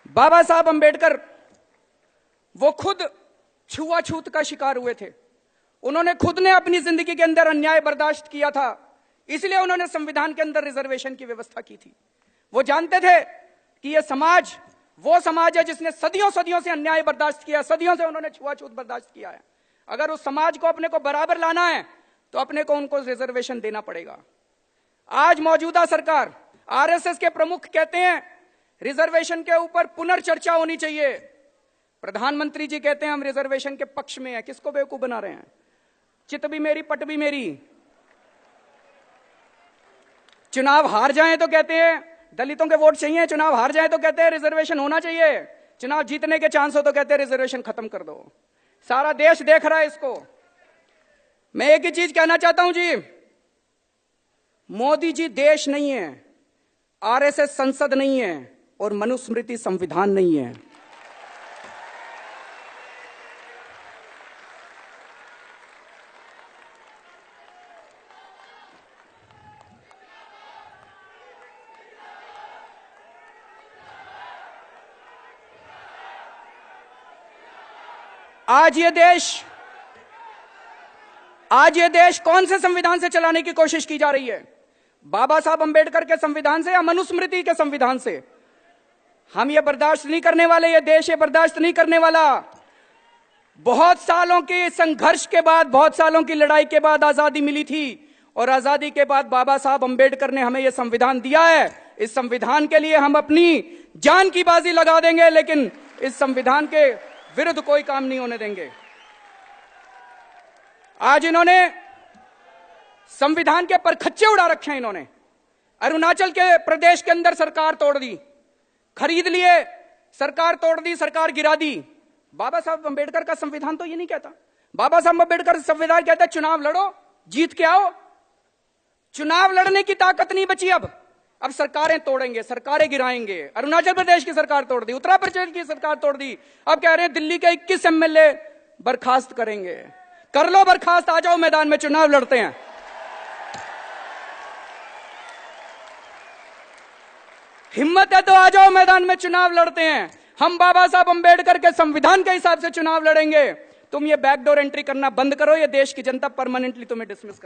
बाबा साहब अंबेडकर वो खुद छुआछूत का शिकार हुए थे। उन्होंने खुद ने अपनी जिंदगी के अंदर अन्याय बर्दाश्त किया था, इसलिए उन्होंने संविधान के अंदर रिजर्वेशन की व्यवस्था की थी। वो जानते थे कि यह समाज वो समाज है जिसने सदियों सदियों से अन्याय बर्दाश्त किया, सदियों से उन्होंने छुआछूत बर्दाश्त किया है। अगर उस समाज को अपने को बराबर लाना है तो अपने को उनको रिजर्वेशन देना पड़ेगा। आज मौजूदा सरकार, आरएसएस के प्रमुख कहते हैं रिजर्वेशन के ऊपर पुनर्चर्चा होनी चाहिए। प्रधानमंत्री जी कहते हैं हम रिजर्वेशन के पक्ष में हैं। किसको बेवकूफ बना रहे हैं? चित भी मेरी पट भी मेरी। चुनाव हार जाएं तो कहते हैं दलितों के वोट चाहिए, चुनाव हार जाए तो कहते हैं रिजर्वेशन होना चाहिए, चुनाव जीतने के चांस हो तो कहते हैं रिजर्वेशन खत्म कर दो। सारा देश देख रहा है इसको। मैं एक ही चीज कहना चाहता हूं जी, मोदी जी देश नहीं है, आरएसएस संसद नहीं है और मनुस्मृति संविधान नहीं है। आज ये देश कौन से संविधान से चलाने की कोशिश की जा रही है? बाबा साहब अंबेडकर के संविधान से या मनुस्मृति के संविधान से? हम ये बर्दाश्त नहीं करने वाले, ये देश ये बर्दाश्त नहीं करने वाला। बहुत सालों के संघर्ष के बाद, बहुत सालों की लड़ाई के बाद आजादी मिली थी और आजादी के बाद बाबा साहब अंबेडकर ने हमें यह संविधान दिया है। इस संविधान के लिए हम अपनी जान की बाजी लगा देंगे, लेकिन इस संविधान के विरुद्ध कोई काम नहीं होने देंगे। आज इन्होंने संविधान के परखच्चे उड़ा रखे हैं। इन्होंने अरुणाचल के प्रदेश के अंदर सरकार तोड़ दी, खरीद लिए, सरकार तोड़ दी, सरकार गिरा दी। बाबा साहब अंबेडकर का संविधान तो ये नहीं कहता। बाबा साहब अंबेडकर संविधान कहता है चुनाव लड़ो, जीत के आओ। चुनाव लड़ने की ताकत नहीं बची अब सरकारें तोड़ेंगे, सरकारें गिराएंगे। अरुणाचल प्रदेश की सरकार तोड़ दी, उत्तर प्रदेश की सरकार तोड़ दी, अब कह रहे हैं दिल्ली के 21 एमएलए बर्खास्त करेंगे। कर लो बर्खास्त, आ जाओ मैदान में, चुनाव लड़ते हैं। हिम्मत है तो आ जाओ मैदान में, चुनाव लड़ते हैं। हम बाबा साहब अंबेडकर के संविधान के हिसाब से चुनाव लड़ेंगे। तुम ये बैकडोर एंट्री करना बंद करो, ये देश की जनता परमानेंटली तुम्हें डिसमिस कर